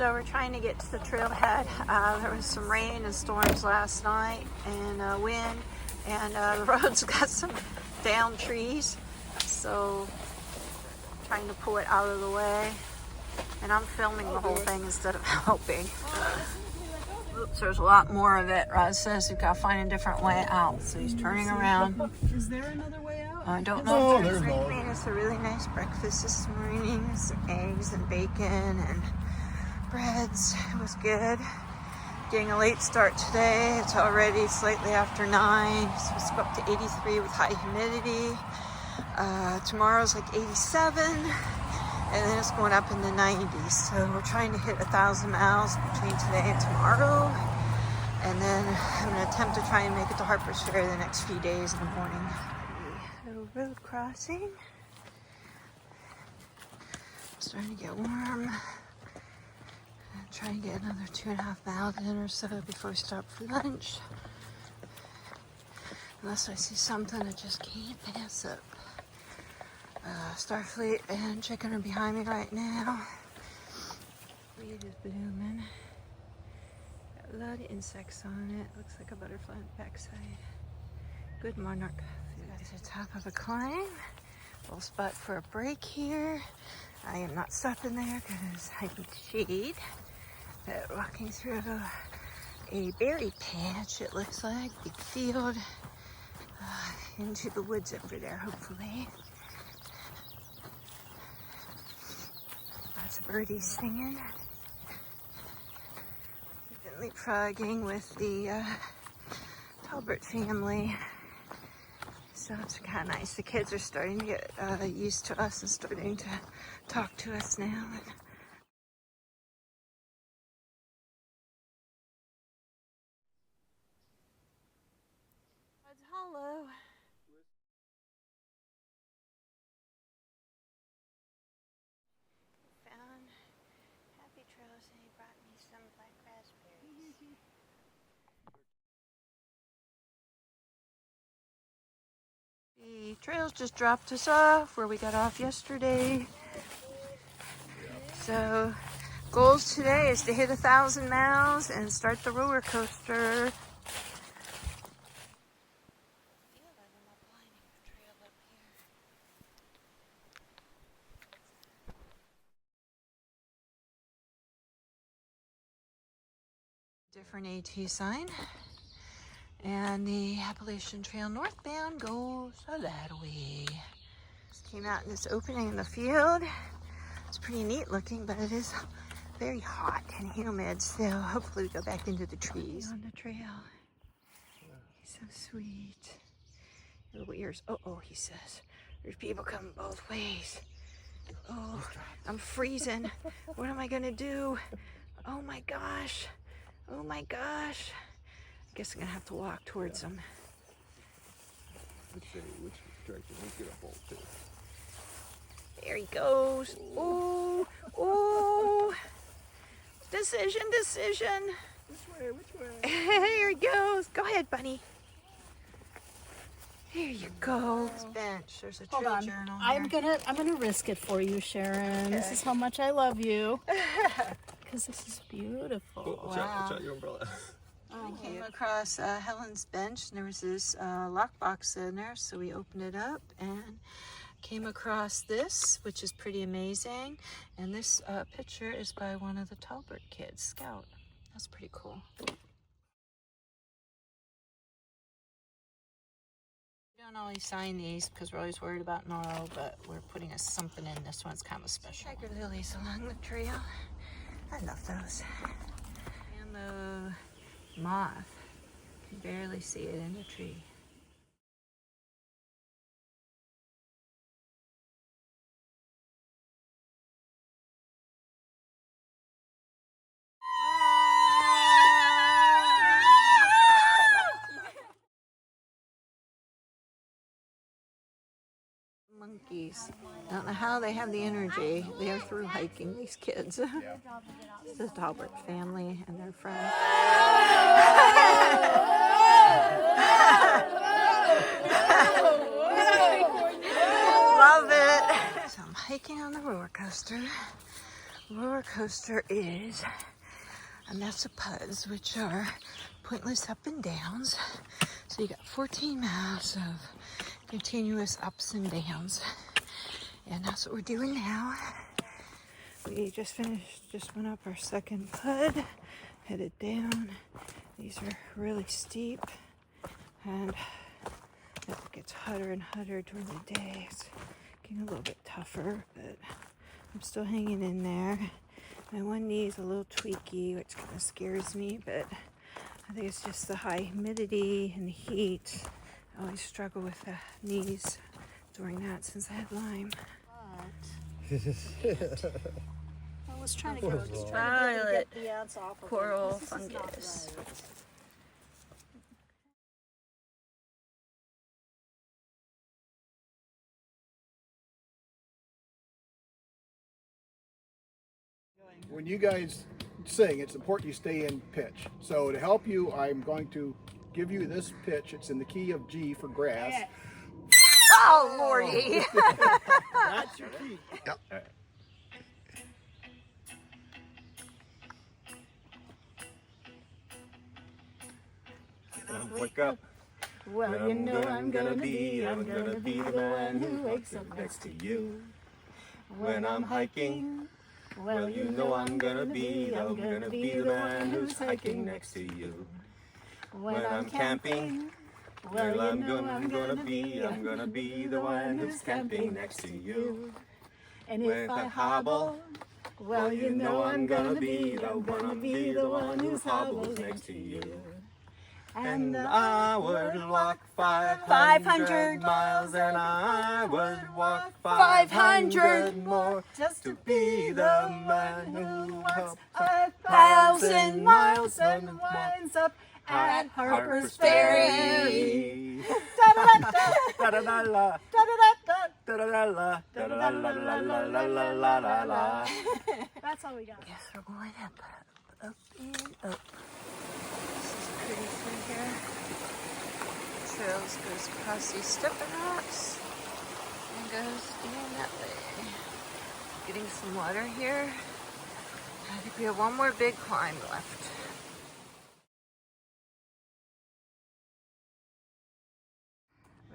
So we're trying to get to the trailhead. There was some rain and storms last night and wind, and the road's got some downed trees. So trying to pull it out of the way. And I'm filming the whole thing instead of helping. Oops, there's a lot more of it. Roz says we've got to find a different way out. So he's turning around. Is there another way out? I don't know if there's anything. It's a really nice breakfast this morning. Some eggs and bacon and breads. It was good. Getting a late start today. It's already slightly after 9. It's supposed to go up to 83 with high humidity. Tomorrow's like 87. And then it's going up in the 90s. So we're trying to hit 1,000 miles between today and tomorrow. And then I'm going to attempt to try and make it to Harper's Ferry the next few days in the morning. Little road crossing. Starting to get warm. Try and get another 2.5 miles in or so before we stop for lunch. Unless I see something I just can't pass up. Starfleet and chicken are behind me right now. Weed is blooming. Got a lot of insects on it. Looks like a butterfly on the backside. Good monarch. We got to the top of a climb. Little spot for a break here. I am not stopping there because I need shade. But walking through a berry patch, it looks like. Big field. Into the woods over there, hopefully. Lots of birdies singing. We've been leapfrogging with the Talbert family. So it's kind of nice. The kids are starting to get used to us and starting to talk to us now. Woods Hollow. Found Happy Trails and he brought me some black raspberries. The trails just dropped us off where we got off yesterday. So goals today is to hit 1,000 miles and start the roller coaster. Different AT sign. And the Appalachian Trail northbound goes that way. Just came out in this opening in the field. It's pretty neat looking, but it is very hot and humid, so hopefully we go back into the trees on the trail. He's so sweet. Little ears. Oh, he says. There's people coming both ways. Oh, I'm freezing. What am I gonna do? Oh my gosh. Oh my gosh. I guess I'm gonna have to walk towards them. Which direction? Let's get up all too. There he goes. Oh. Decision. Which way? There he goes. Go ahead, bunny. There you go. This bench. There's a tree journal here. I'm gonna risk it for you, Sharon. Okay. This is how much I love you. Because this is beautiful. Watch out your umbrella. We came across Helen's bench, and there was this lockbox in there, so we opened it up and came across this, which is pretty amazing. And this picture is by one of the Talbert kids, Scout. That's pretty cool. We don't always sign these because we're always worried about Noro, but we're putting something in this one. It's kind of special. Tiger lilies along the trail. I love those. And the moth. You can barely see it in the tree. Monkeys. I don't know how they have the energy. They are through hiking, these kids. This is the Talbert family and their friends. Love it. So I'm hiking on the roller coaster roller coaster is a mess of puds, which are pointless up and downs. So you got 14 miles of continuous ups and downs. And that's what we're doing now. We just went up our second pud, headed down. These are really steep, and as it gets hotter and hotter during the day, it's getting a little bit tougher, but I'm still hanging in there. My one knee is a little tweaky, which kind of scares me, but I think it's just the high humidity and the heat. I always struggle with the knees during that since I had Lyme. I was trying to get the ants off of Coral it. This is not fungus. right. When you guys sing, it's important you stay in pitch. So to help you, I'm going to give you this pitch. It's in the key of G for grass. Oh, Lordy! That's your key. Yep. All right. Wake up. Well, you know I'm gonna be the one who wakes up next to you. When I'm hiking, well, you know I'm gonna be the man who's hiking next to you. When I'm camping, well, you know I'm gonna be the one who's camping next to you. And if I hobble, well, you know I'm gonna be the one who hobbles next to you. And I would walk 500 miles, and I would walk 500 more, just to be the man who walks 1,000 miles and winds up at Harper's Ferry. That's all we got. Yes, we're going up and up. This is pretty through here. Trails goes across these stepping rocks and goes in that way. Getting some water here. I think we have one more big climb left.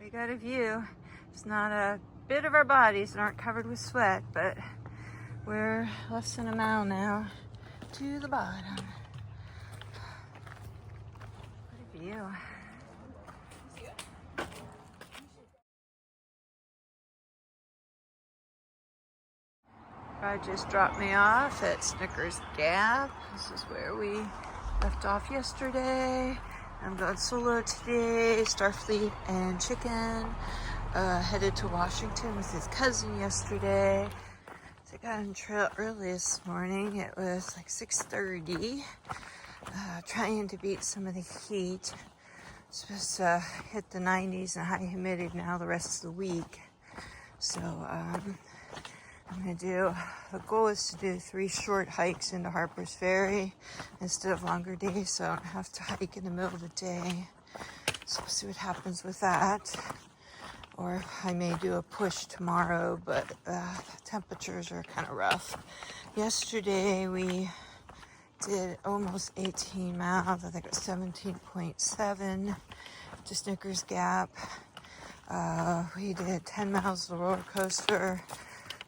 We got a view. It's not a bit of our bodies that aren't covered with sweat, but we're less than a mile now to the bottom. What a view. Brad just dropped me off at Snickers Gap. This is where we left off yesterday. I'm going solo today. Starfleet and Chicken headed to Washington with his cousin yesterday. So I got on the trail early this morning. It was like 6:30. Trying to beat some of the heat. It's supposed to hit the 90s and high humidity now the rest of the week. So I'm going to do, the goal is to do 3 short hikes into Harper's Ferry instead of longer days, so I don't have to hike in the middle of the day. So we'll see what happens with that. Or I may do a push tomorrow, but the temperatures are kind of rough. Yesterday we did almost 18 miles. I think it was 17.7 to Snickers Gap. We did 10 miles of the roller coaster.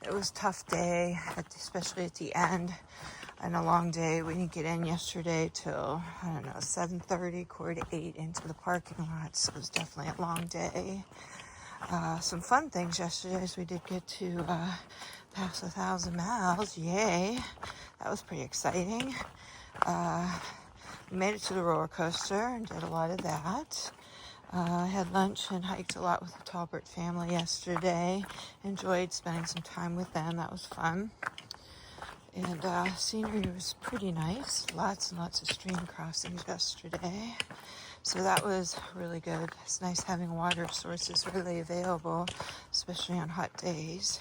It was a tough day, especially at the end, and a long day. We didn't get in yesterday till, 7:30, 7:45 into the parking lot, so it was definitely a long day. Some fun things yesterday is we did get to pass 1,000 miles. Yay! That was pretty exciting. We made it to the roller coaster and did a lot of that. I had lunch and hiked a lot with the Talbert family yesterday. Enjoyed spending some time with them. That was fun. And scenery was pretty nice. Lots and lots of stream crossings yesterday. So that was really good. It's nice having water sources really available, especially on hot days.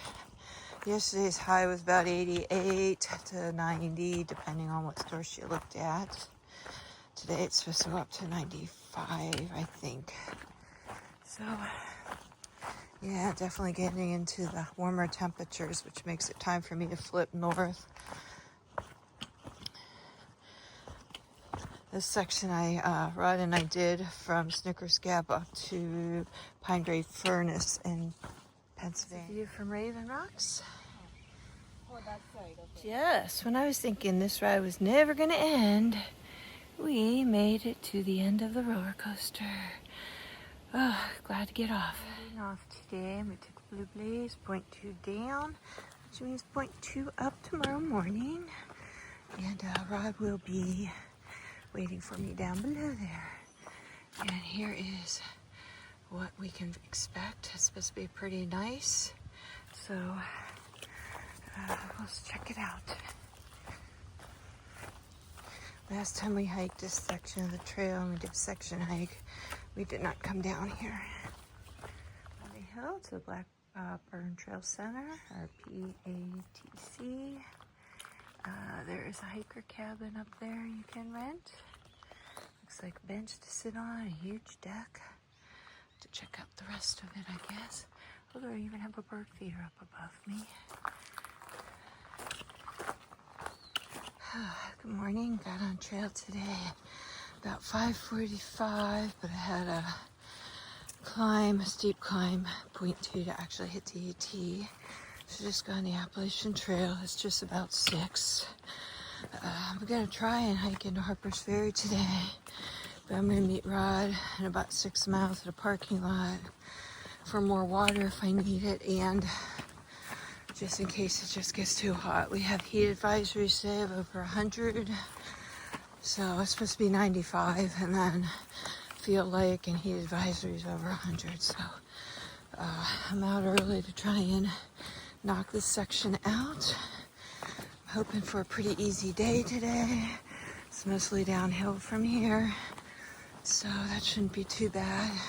Yesterday's high was about 88 to 90, depending on what source you looked at. Today it's supposed to go up to 95, I think. So, yeah, definitely getting into the warmer temperatures, which makes it time for me to flip north This section Rod and I did from Snickers Gap up to Pine Grove Furnace in Pennsylvania. View from Raven Rocks. Just when I was thinking this ride was never going to end, we made it to the end of the roller coaster. Oh, glad to get off. Getting off today, we took Blue Blaze, 0.2 down, which means 0.2 up tomorrow morning. And Rod will be waiting for me down below there. And here is what we can expect. It's supposed to be pretty nice. So let's check it out. Last time we hiked this section of the trail and we did a section hike, we did not come down here. On the hill to Blackburn Trail Center, or PATC. There is a hiker cabin up there you can rent. Looks like a bench to sit on, a huge deck. To check out the rest of it, I guess. Although I even have a bird feeder up above me. Good morning. Got on trail today about 5:45, but I had a climb, a steep climb, 0.2 to actually hit the AT. So just got on the Appalachian Trail. It's just about 6. We're gonna try and hike into Harper's Ferry today, but I'm gonna meet Rod in about 6 miles at a parking lot for more water if I need it, and just in case it just gets too hot. We have heat advisories today of over 100, so it's supposed to be 95, and then feel like and heat advisories over 100. So I'm out early to try and knock this section out. I'm hoping for a pretty easy day today. It's mostly downhill from here, so that shouldn't be too bad. You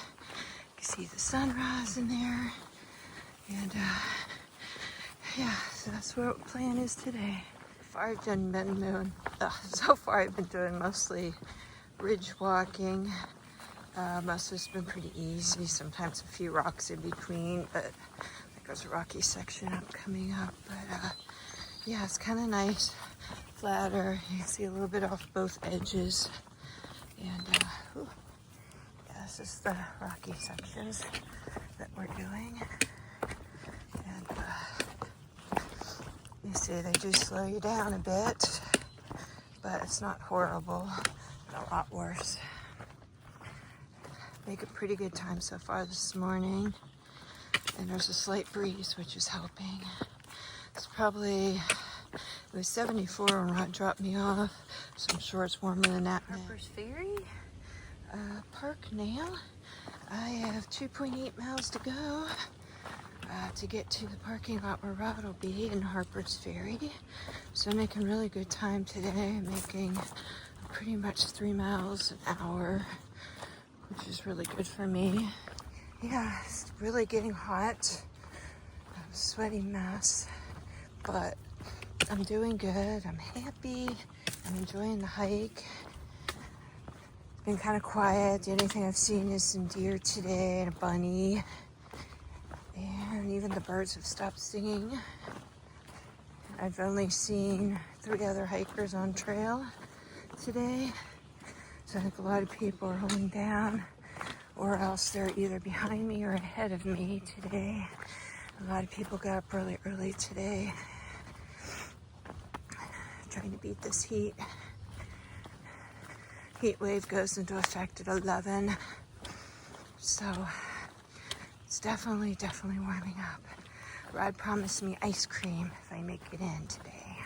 can see the sunrise in there, and yeah, so that's what the plan is today. So far I've been doing mostly ridge walking. Most of it's been pretty easy, sometimes a few rocks in between, but there's a rocky section coming up. But yeah, it's kind of nice, flatter. You can see a little bit off both edges. And yeah, this is the rocky sections that we're doing. And you see they do slow you down a bit, but it's not horrible, a lot worse. Make a pretty good time so far this morning, and there's a slight breeze which is helping. It's probably, it was 74 when Rod dropped me off, so I'm sure it's warmer than that now. Harper's Ferry park now. I have 2.8 miles to go to get to the parking lot where Rod will be in Harper's Ferry. So I'm making really good time today, making pretty much 3 miles an hour, which is really good for me. Yeah, it's really getting hot. I'm a sweaty mess, but I'm doing good. I'm happy. I'm enjoying the hike. It's been kind of quiet. The only thing I've seen is some deer today and a bunny. And even the birds have stopped singing. I've only seen 3 other hikers on trail today. So I think a lot of people are holding down, or else they're either behind me or ahead of me today. A lot of people got up really early today, trying to beat this heat. Heat wave goes into effect at 11, so it's definitely warming up. Rod promised me ice cream if I make it in today.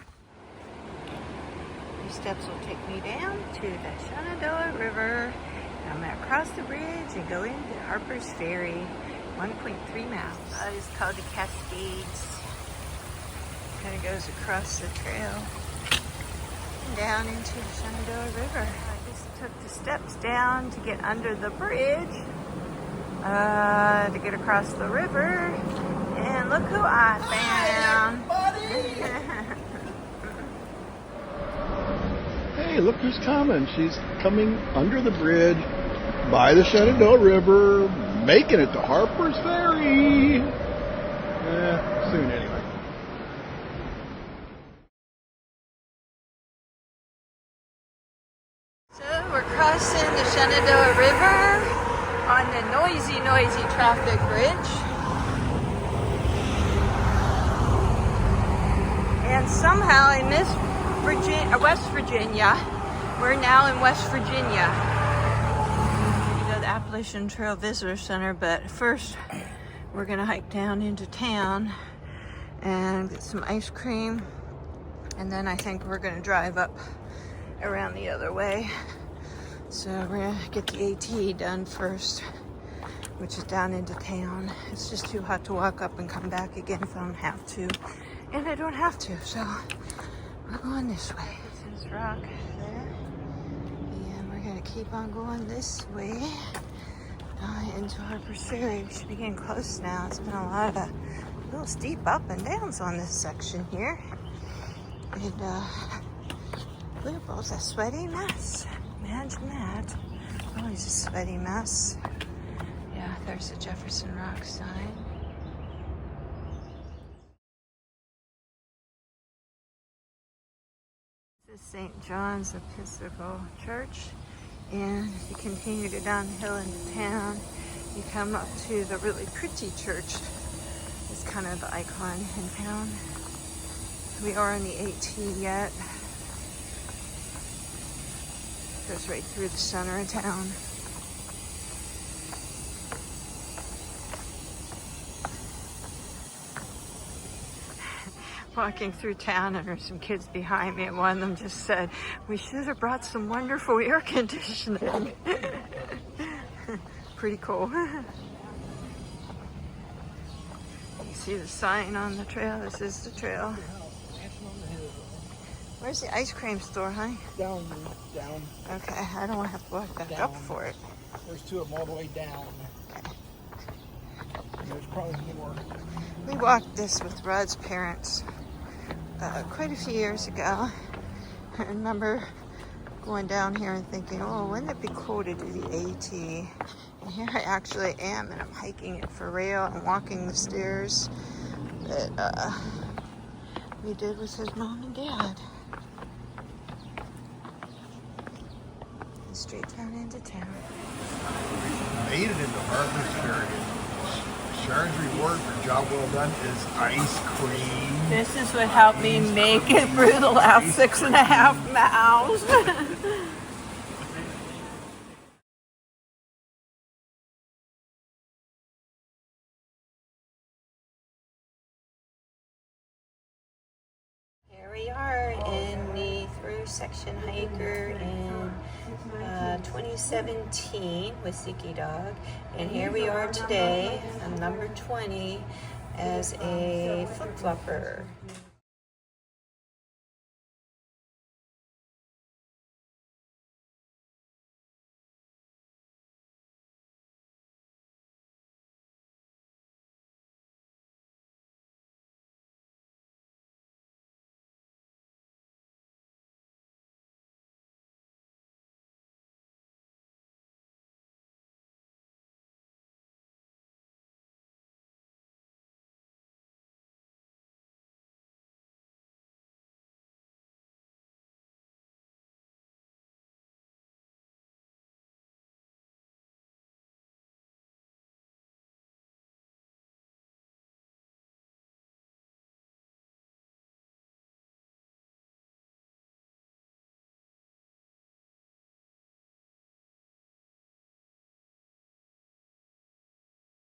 These steps will take me down to the Shenandoah River. I'm going to cross the bridge and go into Harper's Ferry, 1.3 miles. That is called the Cascades. Kind of goes across the trail and down into the Shenandoah River. I just took the steps down to get under the bridge to get across the river. And look who I found. Hey, look who's coming. She's coming under the bridge by the Shenandoah River, making it to Harper's Ferry. Soon anyway. So We're crossing the Shenandoah River on the noisy traffic bridge. And somehow in this West Virginia, we're now in West Virginia. We go to the Appalachian Trail Visitor Center, but first we're gonna hike down into town and get some ice cream. And then I think we're gonna drive up around the other way. So we're gonna get the AT done first, which is down into town. It's just too hot to walk up and come back again if I don't have to. And I don't have to, so we're going this way. This is rock there. And we're gonna keep on going this way into Harper, Ferry. We should be getting close now. It's been a lot of little steep up and downs on this section here. And we're both a sweaty mess. Imagine that. Always a sweaty mess. Yeah, there's the Jefferson Rock sign. This is St. John's Episcopal Church. And if you continue to go down the hill into town, you come up to the really pretty church. It's kind of the icon in town. We are on the AT yet. Goes right through the center of town. Walking through town, and there's some kids behind me, and one of them just said, "We should have brought some wonderful air conditioning." Pretty cool. You see the sign on the trail? This is the trail. Where's the ice cream store, honey? Down. Okay, I don't want to have to walk back up for it. There's two of them all the way down. Okay. And there's probably more. We walked this with Rod's parents quite a few years ago. I remember going down here and thinking, oh, wouldn't it be cool to do the AT? And here I actually am, and I'm hiking it for real and walking the stairs that we did with his mom and dad. And straight down into town. Made it into Harper's Ferry. Sharon's reward for job well done is ice cream. This is what helped me make it through the last 6.5 miles. Here we are in the through section hiker in 2017 with Ziki Dog, and here we are today on number 20 as a flip-flopper.